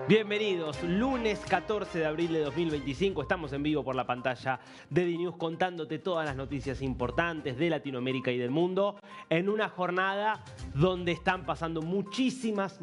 Bienvenidos, lunes 14 de abril de 2025, estamos en vivo por la pantalla de DNews contándote todas las noticias importantes de Latinoamérica y del mundo en una jornada donde están pasando muchísimas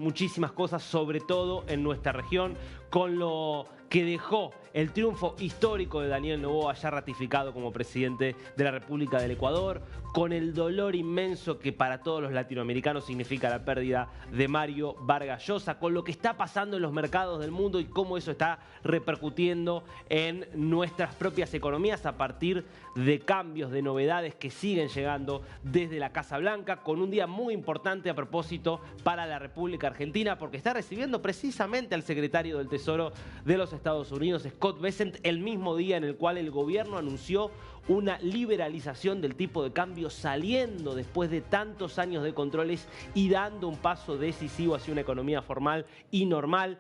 cosas, sobre todo en nuestra región, con lo que dejó el triunfo histórico de Daniel Noboa, ya ratificado como presidente de la República del Ecuador, con el dolor inmenso que para todos los latinoamericanos significa la pérdida de Mario Vargas Llosa, con lo que está pasando en los mercados del mundo y cómo eso está repercutiendo en nuestras propias economías a partir de cambios, de novedades que siguen llegando desde la Casa Blanca, con un día muy importante a propósito para la República Argentina, porque está recibiendo precisamente al secretario del Tesoro de los Estados Unidos, Scott Bessent, el mismo día en el cual el gobierno anunció una liberalización del tipo de cambio, saliendo después de tantos años de controles y dando un paso decisivo hacia una economía formal y normal.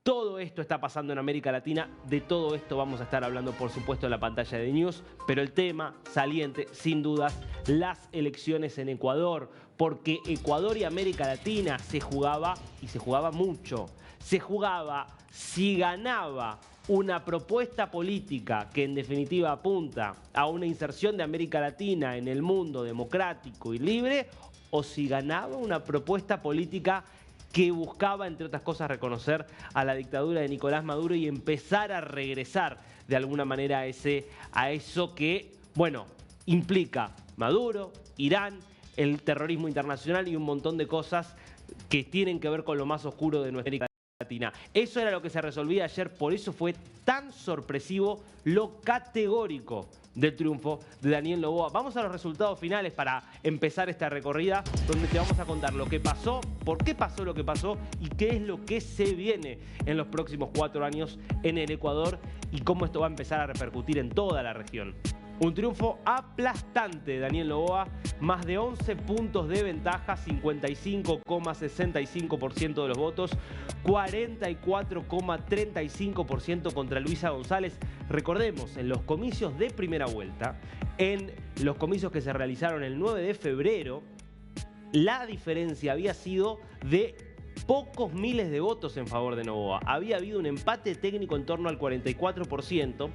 Todo esto está pasando en América Latina, de todo esto vamos a estar hablando por supuesto en la pantalla de DNews, pero el tema saliente, sin dudas, las elecciones en Ecuador, porque Ecuador y América Latina se jugaba, y se jugaba mucho, se jugaba si ganaba una propuesta política que en definitiva apunta a una inserción de América Latina en el mundo democrático y libre, o si ganaba una propuesta política que buscaba, entre otras cosas, reconocer a la dictadura de Nicolás Maduro y empezar a regresar de alguna manera a eso que, bueno, implica Maduro, Irán, el terrorismo internacional y un montón de cosas que tienen que ver con lo más oscuro de nuestra América Latina. Eso era lo que se resolvía ayer, por eso fue tan sorpresivo lo categórico del triunfo de Daniel Noboa. Vamos a los resultados finales para empezar esta recorrida, donde te vamos a contar lo que pasó, por qué pasó lo que pasó y qué es lo que se viene en los próximos 4 años en el Ecuador y cómo esto va a empezar a repercutir en toda la región. Un triunfo aplastante de Daniel Noboa, más de 11 puntos de ventaja, 55,65% de los votos, 44,35% contra Luisa González. Recordemos, en los comicios de primera vuelta, en los comicios que se realizaron el 9 de febrero, la diferencia había sido de pocos miles de votos en favor de Noboa. Había habido un empate técnico en torno al 44%,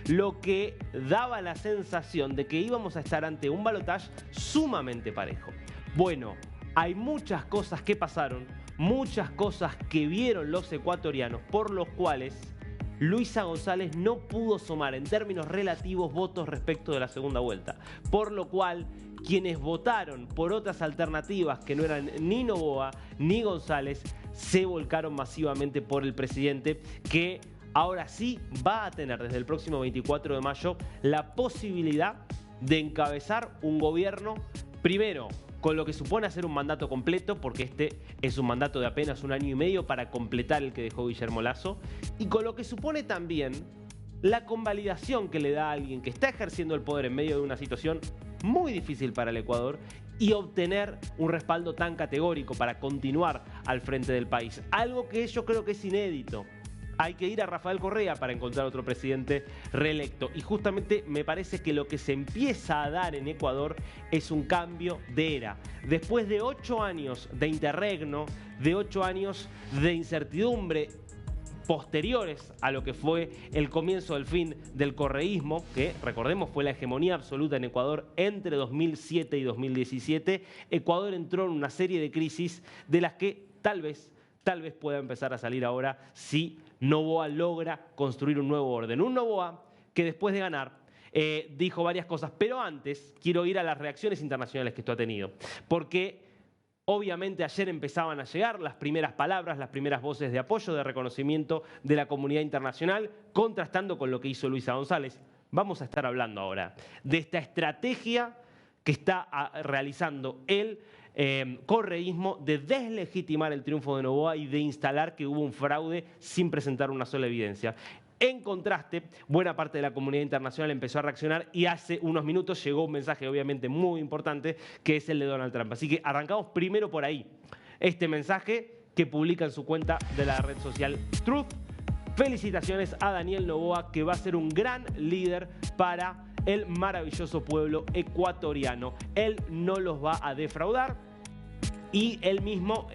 lo que daba la sensación de que íbamos a estar ante un balotaje sumamente parejo. Bueno, hay muchas cosas que pasaron, muchas cosas que vieron los ecuatorianos, por los cuales Luisa González no pudo sumar en términos relativos votos respecto de la segunda vuelta, por lo cual quienes votaron por otras alternativas que no eran ni Noboa ni González se volcaron masivamente por el presidente, que ahora sí va a tener desde el próximo 24 de mayo la posibilidad de encabezar un gobierno, primero con lo que supone hacer un mandato completo, porque este es un mandato de apenas 1 año y medio para completar el que dejó Guillermo Lasso, y con lo que supone también la convalidación que le da a alguien que está ejerciendo el poder en medio de una situación muy difícil para el Ecuador y obtener un respaldo tan categórico para continuar al frente del país. Algo que yo creo que es inédito. Hay que ir a Rafael Correa para encontrar otro presidente reelecto. Y justamente me parece que lo que se empieza a dar en Ecuador es un cambio de era. Después de 8 años de interregno, de 8 años de incertidumbre posteriores a lo que fue el comienzo del fin del correísmo, que recordemos fue la hegemonía absoluta en Ecuador entre 2007 y 2017, Ecuador entró en una serie de crisis de las que tal vez pueda empezar a salir ahora si Noboa logra construir un nuevo orden. Un Noboa que después de ganar dijo varias cosas, pero antes quiero ir a las reacciones internacionales que esto ha tenido, porque obviamente ayer empezaban a llegar las primeras palabras, las primeras voces de apoyo, de reconocimiento de la comunidad internacional, contrastando con lo que hizo Luisa González. Vamos a estar hablando ahora de esta estrategia que está realizando el correísmo de deslegitimar el triunfo de Noboa y de instalar que hubo un fraude sin presentar una sola evidencia. En contraste, buena parte de la comunidad internacional empezó a reaccionar y hace unos minutos llegó un mensaje obviamente muy importante, que es el de Donald Trump. Así que arrancamos primero por ahí. Este mensaje que publica en su cuenta de la red social Truth. Felicitaciones a Daniel Noboa, que va a ser un gran líder para el maravilloso pueblo ecuatoriano. Él no los va a defraudar. y él mismo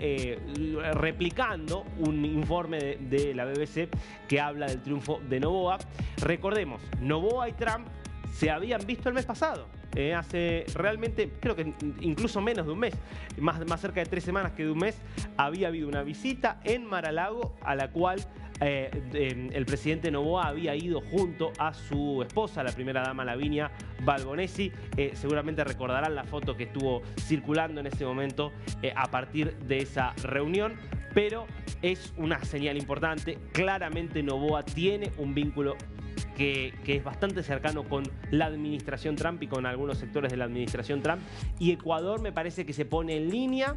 replicando un informe de la BBC que habla del triunfo de Noboa. Recordemos, Noboa y Trump se habían visto el mes pasado. Hace realmente, creo que incluso menos de un mes, más cerca de 3 semanas que de un mes, había habido una visita en Mar-a-Lago a la cual el presidente Noboa había ido junto a su esposa, la primera dama Lavinia Balbonesi. Seguramente recordarán la foto que estuvo circulando en ese momento a partir de esa reunión, pero es una señal importante. Claramente Noboa tiene un vínculo que es bastante cercano con la administración Trump y con algunos sectores de la administración Trump, y Ecuador me parece que se pone en línea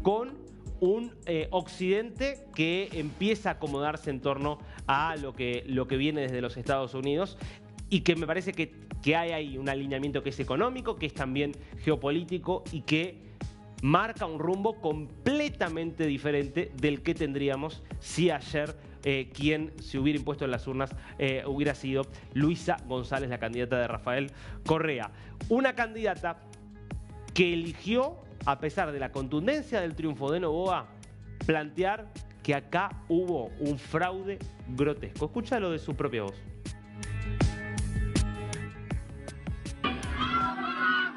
con un occidente que empieza a acomodarse en torno a lo que viene desde los Estados Unidos, y que me parece que hay ahí un alineamiento que es económico, que es también geopolítico y que marca un rumbo completamente diferente del que tendríamos si ayer quien se hubiera impuesto en las urnas hubiera sido Luisa González, la candidata de Rafael Correa. Una candidata que eligió, a pesar de la contundencia del triunfo de Noboa, plantear que acá hubo un fraude grotesco. Escúchalo de su propia voz.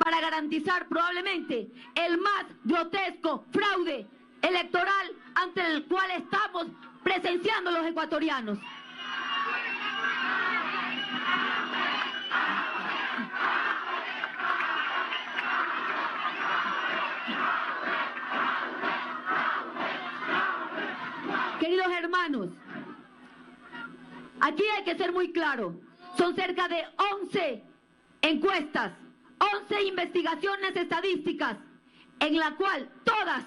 Para garantizar probablemente el más grotesco fraude electoral ante el cual estamos presenciando los ecuatorianos. Queridos hermanos, aquí hay que ser muy claro. Son cerca de 11 encuestas, 11 investigaciones estadísticas, en la cual todas,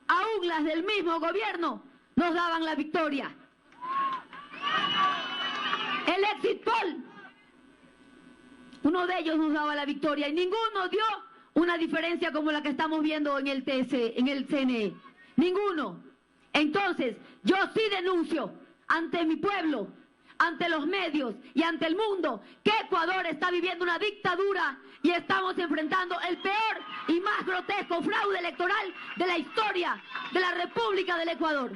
aún las del mismo gobierno, nos daban la victoria. El exit poll, uno de ellos nos daba la victoria y ninguno dio una diferencia como la que estamos viendo en el CNE. Ninguno. Entonces, yo sí denuncio ante mi pueblo, ante los medios y ante el mundo que Ecuador está viviendo una dictadura y estamos enfrentando el peor y más grotesco fraude electoral de la historia de la República del Ecuador.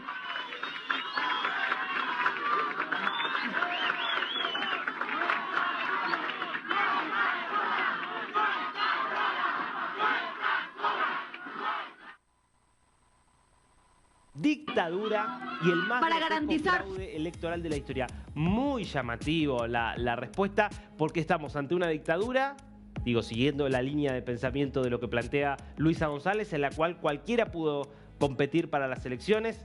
Dictadura y el más grotesco fraude electoral de la historia. Muy llamativo la respuesta, porque estamos ante una dictadura, digo, siguiendo la línea de pensamiento de lo que plantea Luisa González, en la cual cualquiera pudo competir para las elecciones.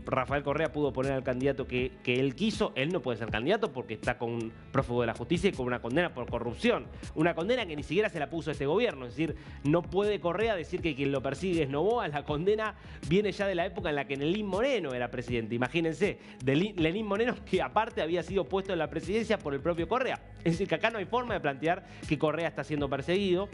Rafael Correa pudo poner al candidato que él quiso. Él no puede ser candidato porque está con un prófugo de la justicia y con una condena por corrupción. Una condena que ni siquiera se la puso este gobierno. Es decir, no puede Correa decir que quien lo persigue es Noboa. La condena viene ya de la época en la que Lenín Moreno era presidente. Imagínense, Lenín Moreno, que aparte había sido puesto en la presidencia por el propio Correa. Es decir, que acá no hay forma de plantear que Correa está siendo perseguido.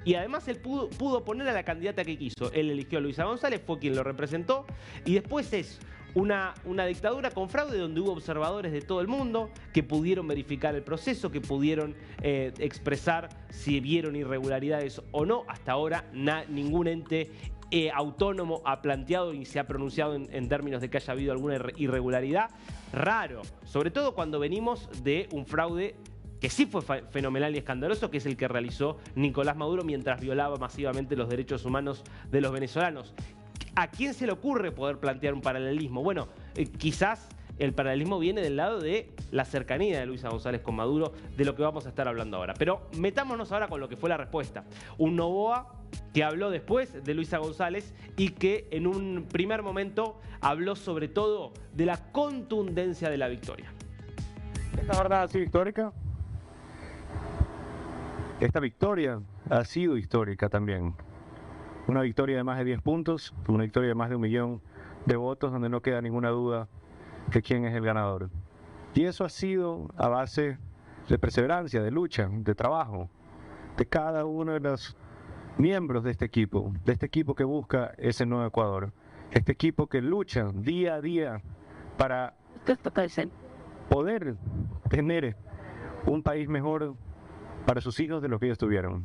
Y además él pudo poner a la candidata que quiso. Él eligió a Luisa González, fue quien lo representó. Y después es una dictadura con fraude donde hubo observadores de todo el mundo que pudieron verificar el proceso, que pudieron expresar si vieron irregularidades o no. Hasta ahora ningún ente autónomo ha planteado y se ha pronunciado en términos de que haya habido alguna irregularidad. Raro, sobre todo cuando venimos de un fraude que sí fue fenomenal y escandaloso, que es el que realizó Nicolás Maduro mientras violaba masivamente los derechos humanos de los venezolanos. ¿A quién se le ocurre poder plantear un paralelismo? Bueno, quizás el paralelismo viene del lado de la cercanía de Luisa González con Maduro, de lo que vamos a estar hablando ahora. Pero metámonos ahora con lo que fue la respuesta. Un Noboa que habló después de Luisa González y que en un primer momento habló sobre todo de la contundencia de la victoria. Esta jornada ha sido histórica. Esta victoria ha sido histórica también. Una victoria de más de 10 puntos, una victoria de más de 1 millón de votos, donde no queda ninguna duda de quién es el ganador. Y eso ha sido a base de perseverancia, de lucha, de trabajo, de cada uno de los miembros de este equipo que busca ese nuevo Ecuador, este equipo que lucha día a día para poder tener un país mejor para sus hijos de lo que ellos tuvieron.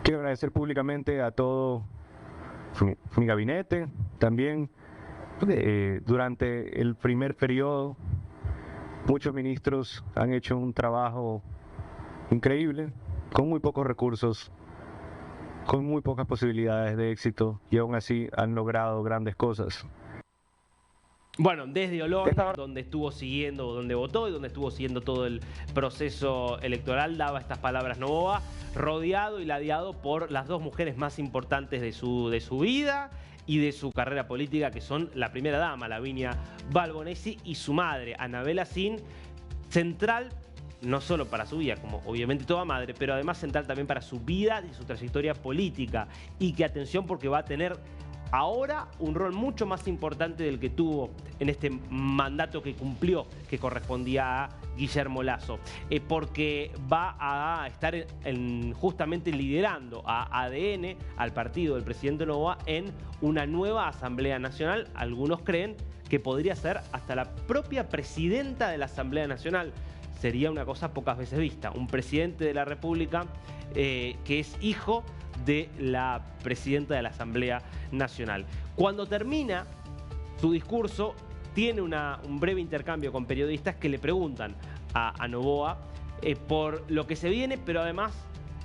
Quiero agradecer públicamente a todo fue mi gabinete también. Durante el primer periodo, muchos ministros han hecho un trabajo increíble, con muy pocos recursos, con muy pocas posibilidades de éxito, y aún así han logrado grandes cosas. Bueno, desde Olón, donde estuvo siguiendo, donde votó y donde estuvo siguiendo todo el proceso electoral, daba estas palabras Noboa, rodeado y ladeado por las dos mujeres más importantes de su vida y de su carrera política, que son la primera dama, Lavinia Balbonesi, y su madre, Anabela Sin, central no solo para su vida, como obviamente toda madre, pero además central también para su vida y su trayectoria política. Y que atención, porque va a tener ahora un rol mucho más importante del que tuvo en este mandato que cumplió, que correspondía a Guillermo Lasso, porque va a estar justamente liderando a ADN, al partido del presidente Noboa, en una nueva Asamblea Nacional. Algunos creen que podría ser hasta la propia presidenta de la Asamblea Nacional. Sería una cosa pocas veces vista, un presidente de la República que es hijo de la presidenta de la Asamblea Nacional. Cuando termina su discurso, tiene un breve intercambio con periodistas que le preguntan a Noboa por lo que se viene, pero además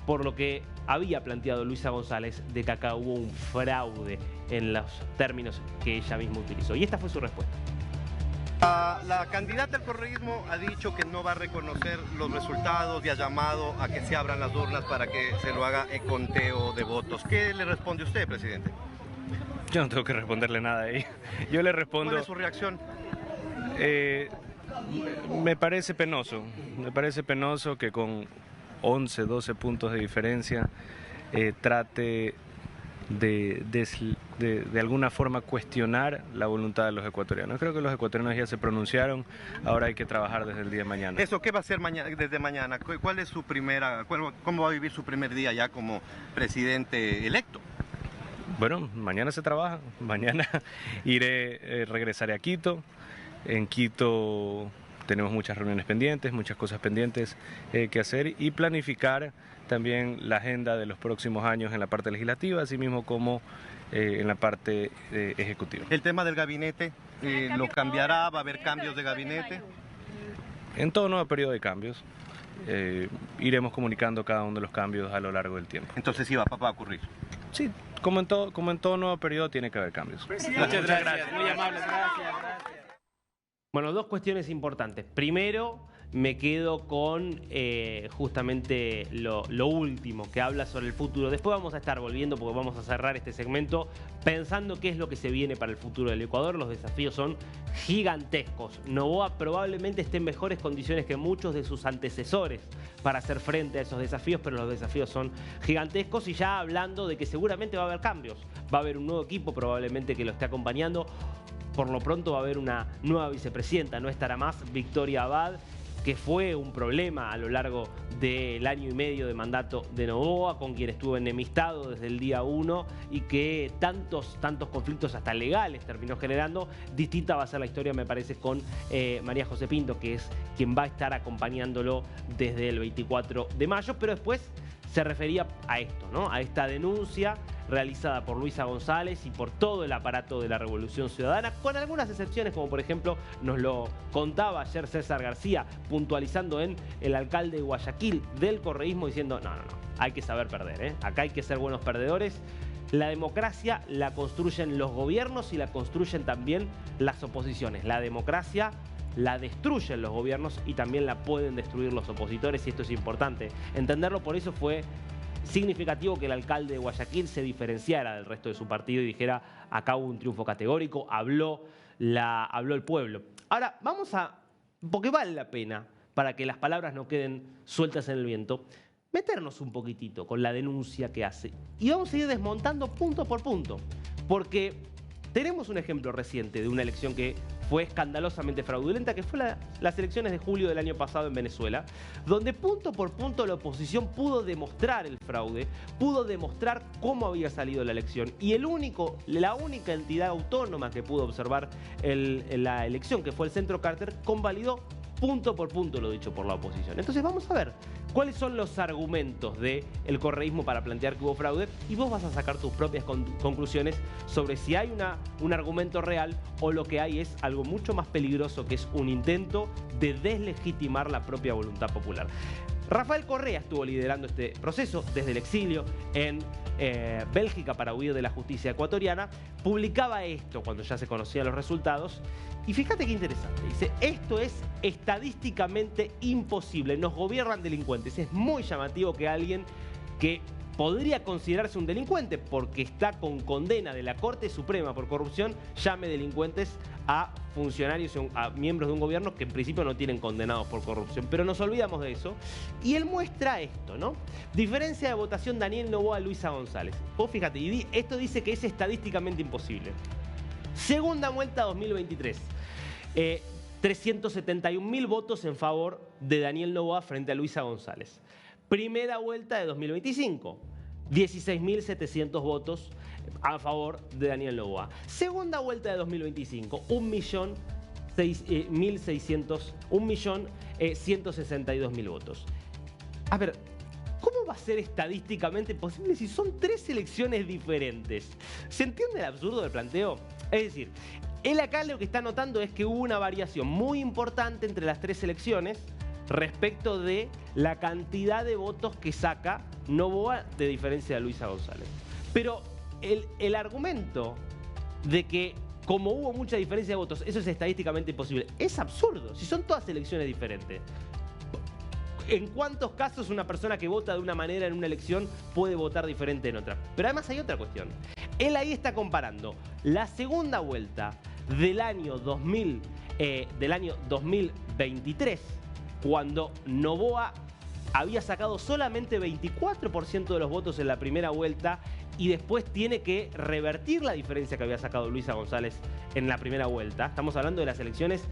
por lo que había planteado Luisa González, de que acá hubo un fraude en los términos que ella misma utilizó. Y esta fue su respuesta. La candidata al correísmo ha dicho que no va a reconocer los resultados y ha llamado a que se abran las urnas para que se lo haga el conteo de votos. ¿Qué le responde usted, presidente? Yo no tengo que responderle nada ahí. Yo le respondo... ¿Cuál es su reacción? Me parece penoso que con 11, 12 puntos de diferencia trate de alguna forma cuestionar la voluntad de los ecuatorianos. Creo que los ecuatorianos ya se pronunciaron, ahora hay que trabajar desde el día de mañana. ¿Eso qué va a hacer desde mañana? ¿Cuál es su cómo va a vivir su primer día ya como presidente electo? Bueno, mañana se trabaja, mañana regresaré a Quito. En Quito tenemos muchas reuniones pendientes, muchas cosas pendientes que hacer y planificar también la agenda de los próximos años en la parte legislativa, así mismo como en la parte ejecutiva. ¿El tema del gabinete lo cambiará? ¿Va a haber cambios de gabinete? En todo nuevo periodo de cambios, iremos comunicando cada uno de los cambios a lo largo del tiempo. Entonces sí va a ocurrir. Sí, como en todo nuevo periodo tiene que haber cambios. Muchas gracias, muy amables, gracias. Bueno, dos cuestiones importantes. Primero, me quedo con justamente lo último, que habla sobre el futuro. Después vamos a estar volviendo, porque vamos a cerrar este segmento pensando qué es lo que se viene para el futuro del Ecuador. Los desafíos son gigantescos. Noboa probablemente esté en mejores condiciones que muchos de sus antecesores para hacer frente a esos desafíos, pero los desafíos son gigantescos, y ya hablando de que seguramente va a haber cambios. Va a haber un nuevo equipo probablemente que lo esté acompañando. Por lo pronto va a haber una nueva vicepresidenta, no estará más Victoria Abad, que fue un problema a lo largo del año y medio de mandato de Noboa, con quien estuvo enemistado desde el día 1 y que tantos conflictos hasta legales terminó generando. Distinta va a ser la historia, me parece, con María José Pinto, que es quien va a estar acompañándolo desde el 24 de mayo, pero después se refería a esto, ¿no? A esta denuncia realizada por Luisa González y por todo el aparato de la Revolución Ciudadana, con algunas excepciones, como por ejemplo nos lo contaba ayer César García, puntualizando en el alcalde de Guayaquil del correísmo, diciendo no, hay que saber perder, ¿eh? Acá hay que ser buenos perdedores. La democracia la construyen los gobiernos y la construyen también las oposiciones. La democracia la destruyen los gobiernos y también la pueden destruir los opositores, y esto es importante entenderlo. Por eso fue significativo que el alcalde de Guayaquil se diferenciara del resto de su partido y dijera: acá hubo un triunfo categórico, habló el pueblo. Ahora, porque vale la pena, para que las palabras no queden sueltas en el viento, meternos un poquitito con la denuncia que hace. Y vamos a ir desmontando punto por punto, porque tenemos un ejemplo reciente de una elección que fue escandalosamente fraudulenta, que fue las elecciones de julio del año pasado en Venezuela, donde punto por punto la oposición pudo demostrar el fraude, pudo demostrar cómo había salido la elección, y la única entidad autónoma que pudo observar la elección, que fue el Centro Carter, convalidó punto por punto lo dicho por la oposición. Entonces vamos a ver cuáles son los argumentos del correísmo para plantear que hubo fraude, y vos vas a sacar tus propias conclusiones sobre si hay un argumento real o lo que hay es algo mucho más peligroso, que es un intento de deslegitimar la propia voluntad popular. Rafael Correa estuvo liderando este proceso desde el exilio en Bélgica para huir de la justicia ecuatoriana. Publicaba esto cuando ya se conocían los resultados. Y fíjate qué interesante. Dice, esto es estadísticamente imposible. Nos gobiernan delincuentes. Es muy llamativo que alguien que podría considerarse un delincuente porque está con condena de la Corte Suprema por corrupción, llame delincuentes a funcionarios, a miembros de un gobierno que en principio no tienen condenados por corrupción. Pero nos olvidamos de eso. Y él muestra esto, ¿no? Diferencia de votación Daniel Noboa, Luisa González. Vos fíjate, y esto dice que es estadísticamente imposible. Segunda vuelta 2023. 371.000 votos en favor de Daniel Noboa frente a Luisa González. Primera vuelta de 2025, 16.700 votos a favor de Daniel Noboa. Segunda vuelta de 2025, 1.162.000 votos. A ver, ¿cómo va a ser estadísticamente posible si son tres elecciones diferentes? ¿Se entiende el absurdo del planteo? Es decir, él acá lo que está notando es que hubo una variación muy importante entre las tres elecciones respecto de la cantidad de votos que saca Noboa de diferencia de Luisa González. Pero el argumento de que como hubo mucha diferencia de votos, eso es estadísticamente imposible, es absurdo, si son todas elecciones diferentes. ¿En cuántos casos una persona que vota de una manera en una elección puede votar diferente en otra? Pero además hay otra cuestión. Él ahí está comparando la segunda vuelta del año 2023, cuando Noboa había sacado solamente 24% de los votos en la primera vuelta y después tiene que revertir la diferencia que había sacado Luisa González en la primera vuelta. Estamos hablando de las elecciones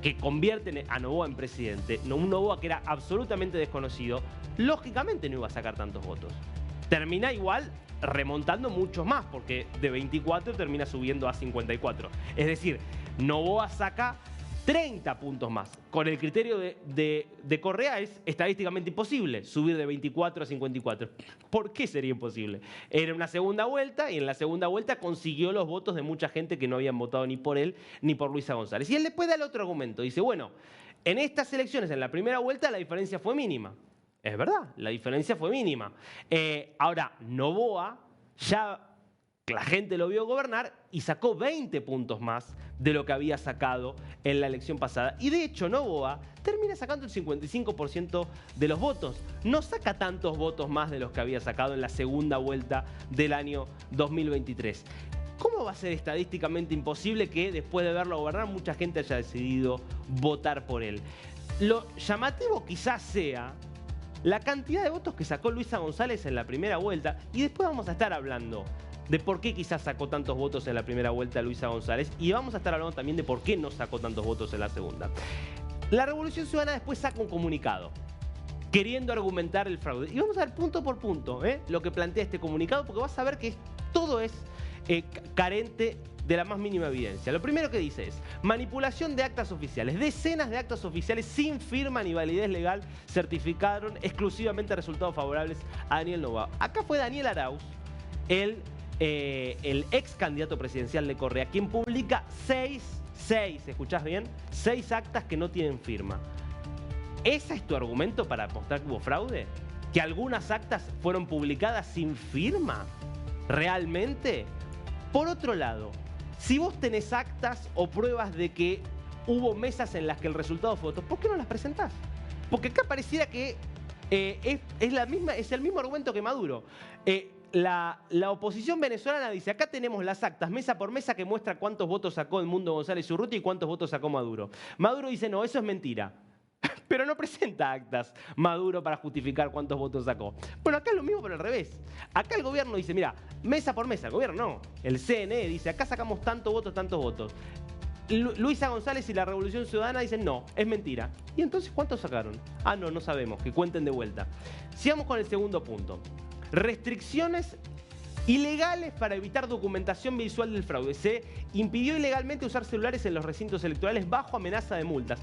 que convierten a Noboa en presidente. Un Noboa que era absolutamente desconocido, lógicamente no iba a sacar tantos votos. Termina igual remontando muchos más, porque de 24 termina subiendo a 54. Es decir, Noboa saca 30 puntos más. Con el criterio de Correa es estadísticamente imposible subir de 24 a 54. ¿Por qué sería imposible? Era una segunda vuelta y en la segunda vuelta consiguió los votos de mucha gente que no habían votado ni por él ni por Luisa González. Y él después da el otro argumento. Dice, bueno, en estas elecciones, en la primera vuelta, la diferencia fue mínima. Es verdad, la diferencia fue mínima. Ahora, Noboa ya la gente lo vio gobernar y sacó 20 puntos más de lo que había sacado en la elección pasada. Y de hecho Noboa termina sacando el 55% de los votos. No saca tantos votos más de los que había sacado en la segunda vuelta del año 2023. ¿Cómo va a ser estadísticamente imposible que después de verlo gobernar mucha gente haya decidido votar por él? Lo llamativo quizás sea la cantidad de votos que sacó Luisa González en la primera vuelta, y después vamos a estar hablando de por qué quizás sacó tantos votos en la primera vuelta Luisa González, y vamos a estar hablando también de por qué no sacó tantos votos en la segunda. La Revolución Ciudadana después saca un comunicado queriendo argumentar el fraude. Y vamos a ver punto por punto lo que plantea este comunicado, porque vas a ver que todo es carente de la más mínima evidencia. Lo primero que dice es manipulación de actas oficiales. Decenas de actas oficiales sin firma ni validez legal certificaron exclusivamente resultados favorables a Daniel Noboa. Acá fue Daniel Arauz, el ex candidato presidencial de Correa, quien publica seis, ¿escuchás bien? 6 actas que no tienen firma. ¿Ese es tu argumento para mostrar que hubo fraude? ¿Que algunas actas fueron publicadas sin firma? ¿Realmente? Por otro lado, si vos tenés actas o pruebas de que hubo mesas en las que el resultado fue otro, ¿por qué no las presentás? Porque acá pareciera que es el mismo argumento que Maduro. La oposición venezolana dice, acá tenemos las actas mesa por mesa que muestra cuántos votos sacó Edmundo González Urrutia y cuántos votos sacó Maduro. Maduro dice, no, eso es mentira. Pero no presenta actas Maduro para justificar cuántos votos sacó. Bueno, acá es lo mismo, pero al revés. Acá el gobierno dice, mira, mesa por mesa. El gobierno no. El CNE dice, acá sacamos tantos votos. Luisa González y la Revolución Ciudadana dicen, no, es mentira. ¿Y entonces cuántos sacaron? Ah, no sabemos, que cuenten de vuelta. Sigamos con el segundo punto. Restricciones ilegales para evitar documentación visual del fraude. Se impidió ilegalmente usar celulares en los recintos electorales bajo amenaza de multas.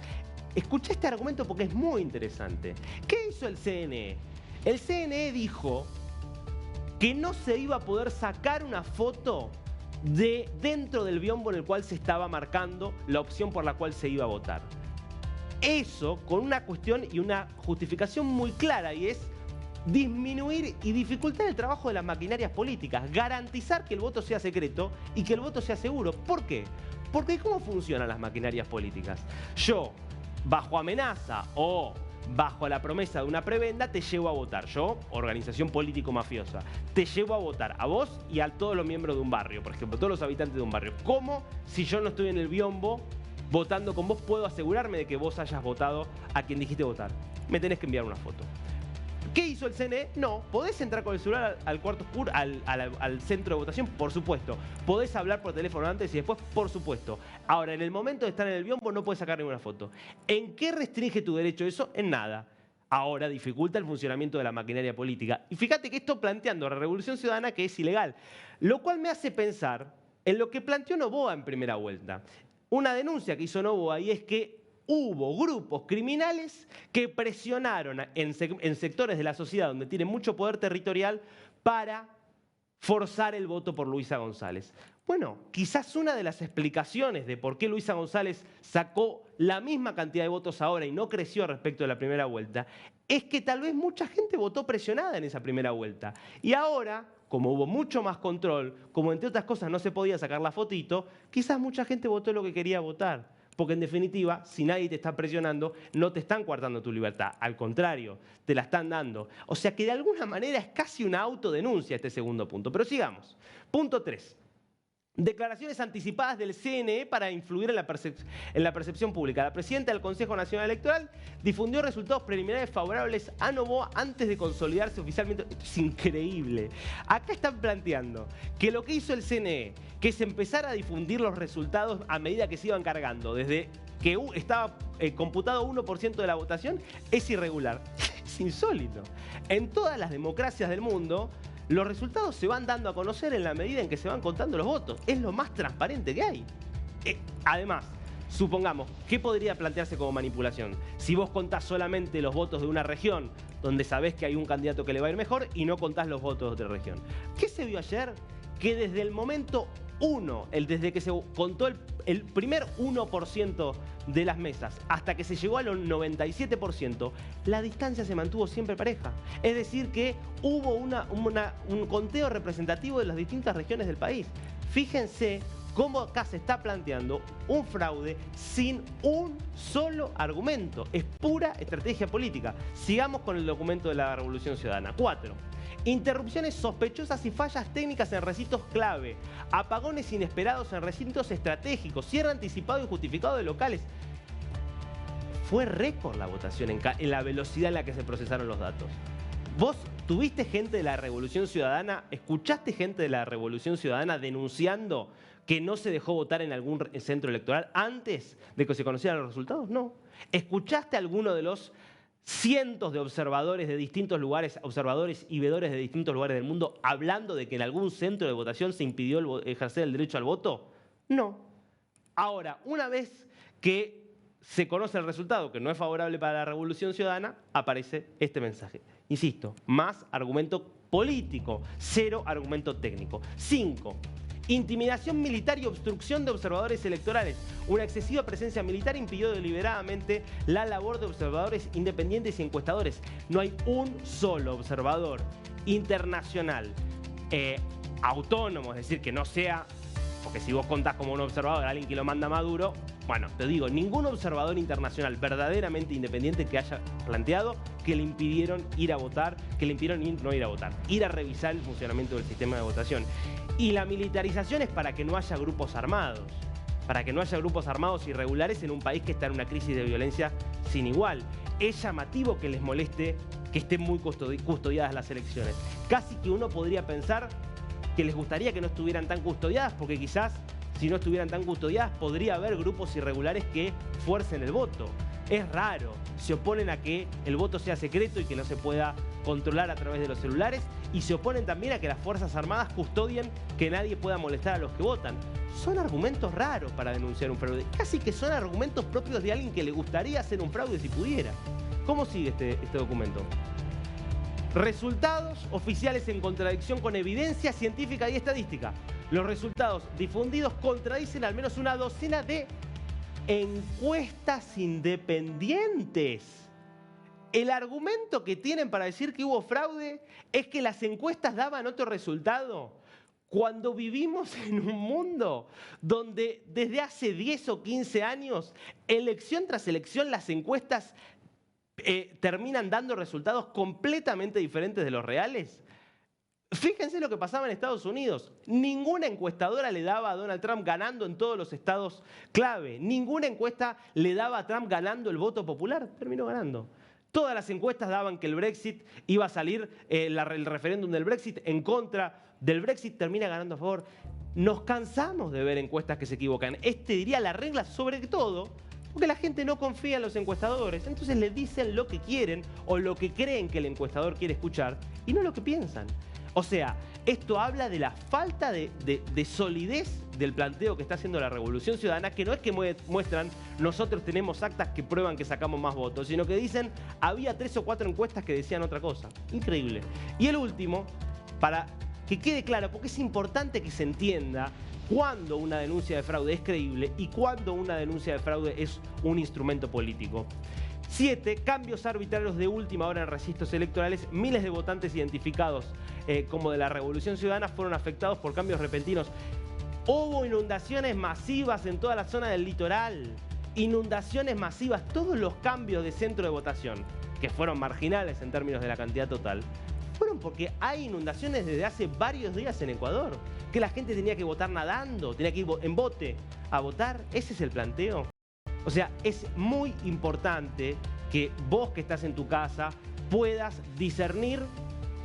escuché este argumento porque es muy interesante. ¿Qué hizo el CNE? El CNE dijo que no se iba a poder sacar una foto de dentro del biombo en el cual se estaba marcando la opción por la cual se iba a votar. Eso con una cuestión y una justificación muy clara, y es disminuir y dificultar el trabajo de las maquinarias políticas, garantizar que el voto sea secreto y que el voto sea seguro. ¿Por qué? Porque ¿cómo funcionan las maquinarias políticas? Yo, bajo amenaza o bajo la promesa de una prebenda, te llevo a votar. Yo, organización político-mafiosa, te llevo a votar a vos y a todos los miembros de un barrio, por ejemplo, todos los habitantes de un barrio. ¿Cómo, si yo no estoy en el biombo votando con vos, puedo asegurarme de que vos hayas votado a quien dijiste votar? Me tenés que enviar una foto. ¿Qué hizo el CNE? No. ¿Podés entrar con el celular al cuarto oscuro, al centro de votación? Por supuesto. ¿Podés hablar por teléfono antes y después? Por supuesto. Ahora, en el momento de estar en el biombo no podés sacar ninguna foto. ¿En qué restringe tu derecho eso? En nada. Ahora dificulta el funcionamiento de la maquinaria política. Y fíjate que esto planteando la Revolución Ciudadana que es ilegal. Lo cual me hace pensar en lo que planteó Noboa en primera vuelta. Una denuncia que hizo Noboa y es que hubo grupos criminales que presionaron en sectores de la sociedad donde tienen mucho poder territorial para forzar el voto por Luisa González. Bueno, quizás una de las explicaciones de por qué Luisa González sacó la misma cantidad de votos ahora y no creció respecto de la primera vuelta, es que tal vez mucha gente votó presionada en esa primera vuelta. Y ahora, como hubo mucho más control, como entre otras cosas no se podía sacar la fotito, quizás mucha gente votó lo que quería votar. Porque en definitiva, si nadie te está presionando, no te están coartando tu libertad. Al contrario, te la están dando. O sea que de alguna manera es casi una autodenuncia este segundo punto. Pero sigamos. Punto 3. Declaraciones anticipadas del CNE para influir en la percepción pública. La presidenta del Consejo Nacional Electoral difundió resultados preliminares favorables a Noboa antes de consolidarse oficialmente. Esto es increíble. Acá están planteando que lo que hizo el CNE, que es empezar a difundir los resultados a medida que se iban cargando, desde que estaba computado 1% de la votación, es irregular. Es insólito. En todas las democracias del mundo, los resultados se van dando a conocer en la medida en que se van contando los votos. Es lo más transparente que hay. Además, supongamos, ¿qué podría plantearse como manipulación? Si vos contás solamente los votos de una región donde sabés que hay un candidato que le va a ir mejor y no contás los votos de otra región. ¿Qué se vio ayer? Que desde el momento 1, desde que se contó el primer 1% de las mesas hasta que se llegó al 97%, la distancia se mantuvo siempre pareja. Es decir, que hubo un conteo representativo de las distintas regiones del país. Fíjense cómo acá se está planteando un fraude sin un solo argumento. Es pura estrategia política. Sigamos con el documento de la Revolución Ciudadana. 4. Interrupciones sospechosas y fallas técnicas en recintos clave. Apagones inesperados en recintos estratégicos. Cierre anticipado y justificado de locales. Fue récord la votación en la velocidad en la que se procesaron los datos. ¿Vos tuviste gente de la Revolución Ciudadana, escuchaste gente de la Revolución Ciudadana denunciando que no se dejó votar en algún centro electoral antes de que se conocieran los resultados? No. ¿Escuchaste a alguno de los cientos de observadores de distintos lugares, observadores y vedores de distintos lugares del mundo, hablando de que en algún centro de votación se impidió ejercer el derecho al voto? No. Ahora, una vez que se conoce el resultado, que no es favorable para la Revolución Ciudadana, aparece este mensaje. Insisto, más argumento político, cero argumento técnico. 5. Intimidación militar y obstrucción de observadores electorales. Una excesiva presencia militar impidió deliberadamente la labor de observadores independientes y encuestadores. No hay un solo observador internacional autónomo, es decir, que no sea, porque si vos contás como un observador a alguien que lo manda Maduro, bueno, te digo, ningún observador internacional verdaderamente independiente que haya planteado que le impidieron ir a votar, que le impidieron no ir a votar, ir a revisar el funcionamiento del sistema de votación. Y la militarización es para que no haya grupos armados, para que no haya grupos armados irregulares en un país que está en una crisis de violencia sin igual. Es llamativo que les moleste que estén muy custodiadas las elecciones. Casi que uno podría pensar que les gustaría que no estuvieran tan custodiadas, porque quizás si no estuvieran tan custodiadas podría haber grupos irregulares que fuercen el voto. Es raro. Se oponen a que el voto sea secreto y que no se pueda controlar a través de los celulares, y se oponen también a que las Fuerzas Armadas custodien que nadie pueda molestar a los que votan. Son argumentos raros para denunciar un fraude. Casi que son argumentos propios de alguien que le gustaría hacer un fraude si pudiera. ¿Cómo sigue este documento? Resultados oficiales en contradicción con evidencia científica y estadística. Los resultados difundidos contradicen al menos una docena de encuestas independientes. El argumento que tienen para decir que hubo fraude es que las encuestas daban otro resultado. Cuando vivimos en un mundo donde desde hace 10 o 15 años, elección tras elección, las encuestas terminan dando resultados completamente diferentes de los reales. Fíjense lo que pasaba en Estados Unidos. Ninguna encuestadora le daba a Donald Trump ganando en todos los estados clave. Ninguna encuesta le daba a Trump ganando el voto popular. Terminó ganando. Todas las encuestas daban que el Brexit iba a salir, el referéndum del Brexit en contra del Brexit, termina ganando a favor. Nos cansamos de ver encuestas que se equivocan. Diría la regla sobre todo porque la gente no confía en los encuestadores. Entonces le dicen lo que quieren o lo que creen que el encuestador quiere escuchar y no lo que piensan. O sea, esto habla de la falta de solidez del planteo que está haciendo la Revolución Ciudadana, que no es que muestran nosotros tenemos actas que prueban que sacamos más votos, sino que dicen había 3 o 4 encuestas que decían otra cosa. Increíble. Y el último, para que quede claro, porque es importante que se entienda cuándo una denuncia de fraude es creíble y cuándo una denuncia de fraude es un instrumento político. 7. Cambios arbitrarios de última hora en registros electorales. Miles de votantes identificados como de la Revolución Ciudadana fueron afectados por cambios repentinos. Hubo inundaciones masivas en toda la zona del litoral. Inundaciones masivas. Todos los cambios de centro de votación, que fueron marginales en términos de la cantidad total, fueron porque hay inundaciones desde hace varios días en Ecuador. Que la gente tenía que votar nadando, tenía que ir en bote a votar. ¿Ese es el planteo? O sea, es muy importante que vos que estás en tu casa puedas discernir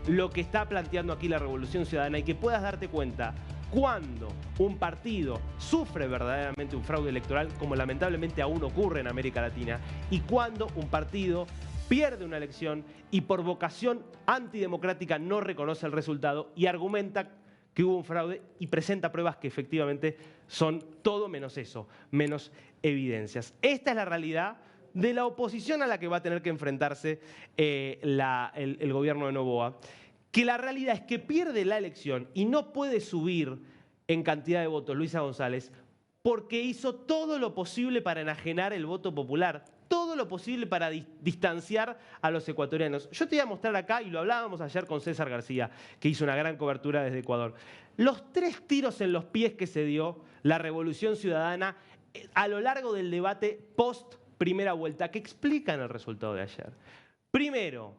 lo que está planteando aquí la Revolución Ciudadana y que puedas darte cuenta cuando un partido sufre verdaderamente un fraude electoral, como lamentablemente aún ocurre en América Latina, y cuando un partido pierde una elección y por vocación antidemocrática no reconoce el resultado y argumenta que hubo un fraude y presenta pruebas que efectivamente son todo menos eso, menos evidencias. Esta es la realidad de la oposición a la que va a tener que enfrentarse el gobierno de Noboa, que la realidad es que pierde la elección y no puede subir en cantidad de votos Luisa González porque hizo todo lo posible para enajenar el voto popular, todo lo posible para distanciar a los ecuatorianos. Yo te voy a mostrar acá, y lo hablábamos ayer con César García, que hizo una gran cobertura desde Ecuador, los 3 tiros en los pies que se dio la Revolución Ciudadana a lo largo del debate post primera vuelta, que explican el resultado de ayer. Primero,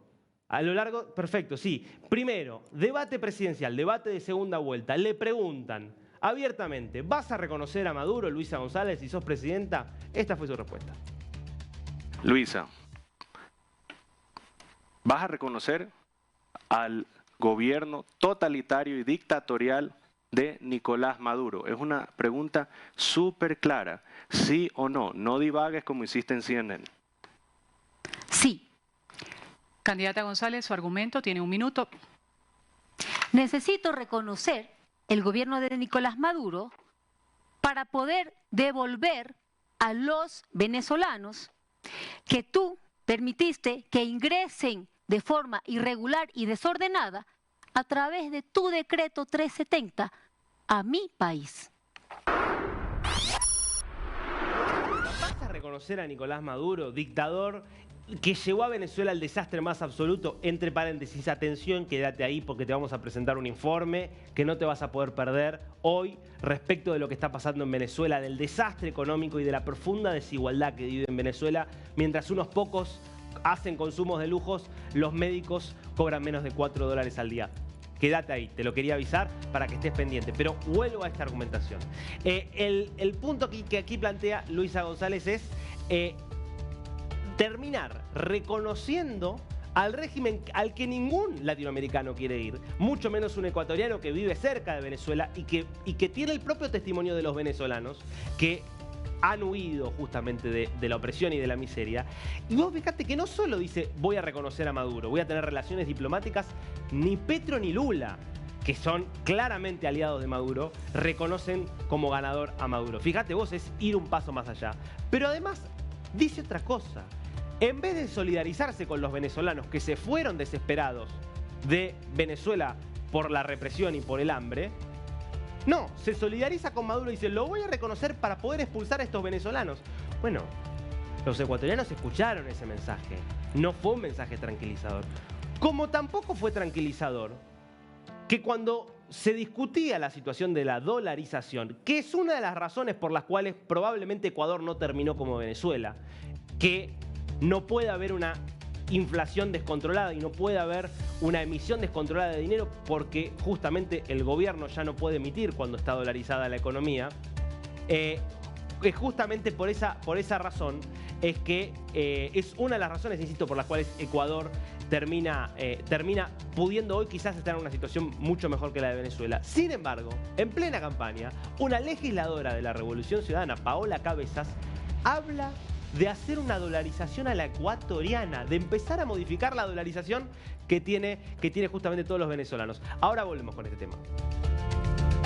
a lo largo, perfecto, sí. Primero, debate presidencial, debate de segunda vuelta. Le preguntan abiertamente, ¿vas a reconocer a Maduro, Luisa González, si sos presidenta? Esta fue su respuesta. Luisa, ¿vas a reconocer al gobierno totalitario y dictatorial de Nicolás Maduro? Es una pregunta súper clara. ¿Sí o no? No divagues como hiciste en CNN. Sí. Candidata González, su argumento tiene 1 minuto. Necesito reconocer el gobierno de Nicolás Maduro para poder devolver a los venezolanos que tú permitiste que ingresen de forma irregular y desordenada a través de tu decreto 370 a mi país. ¿Vas a reconocer a Nicolás Maduro, dictador que llevó a Venezuela al desastre más absoluto? Entre paréntesis, atención, quédate ahí porque te vamos a presentar un informe que no te vas a poder perder hoy respecto de lo que está pasando en Venezuela, del desastre económico y de la profunda desigualdad que vive en Venezuela. Mientras unos pocos hacen consumos de lujos, los médicos cobran menos de $4 al día. Quédate ahí, te lo quería avisar para que estés pendiente. Pero vuelvo a esta argumentación. El punto que aquí plantea Luisa González es terminar reconociendo al régimen al que ningún latinoamericano quiere ir, mucho menos un ecuatoriano que vive cerca de Venezuela y que tiene el propio testimonio de los venezolanos, que han huido justamente de la opresión y de la miseria. Y vos fíjate que no solo dice voy a reconocer a Maduro, voy a tener relaciones diplomáticas, ni Petro ni Lula, que son claramente aliados de Maduro, reconocen como ganador a Maduro. Fíjate vos, es ir un paso más allá. Pero además dice otra cosa. En vez de solidarizarse con los venezolanos que se fueron desesperados de Venezuela por la represión y por el hambre, no, se solidariza con Maduro y dice, lo voy a reconocer para poder expulsar a estos venezolanos. Bueno, los ecuatorianos escucharon ese mensaje. No fue un mensaje tranquilizador. Como tampoco fue tranquilizador que cuando se discutía la situación de la dolarización, que es una de las razones por las cuales probablemente Ecuador no terminó como Venezuela, que no puede haber una inflación descontrolada y no puede haber una emisión descontrolada de dinero porque justamente el gobierno ya no puede emitir cuando está dolarizada la economía, es justamente por esa razón es que es una de las razones, insisto, por las cuales Ecuador termina pudiendo hoy quizás estar en una situación mucho mejor que la de Venezuela. Sin embargo, en plena campaña, una legisladora de la Revolución Ciudadana, Paola Cabezas, habla de hacer una dolarización a la ecuatoriana, de empezar a modificar la dolarización que tiene justamente todos los venezolanos. Ahora volvemos con este tema.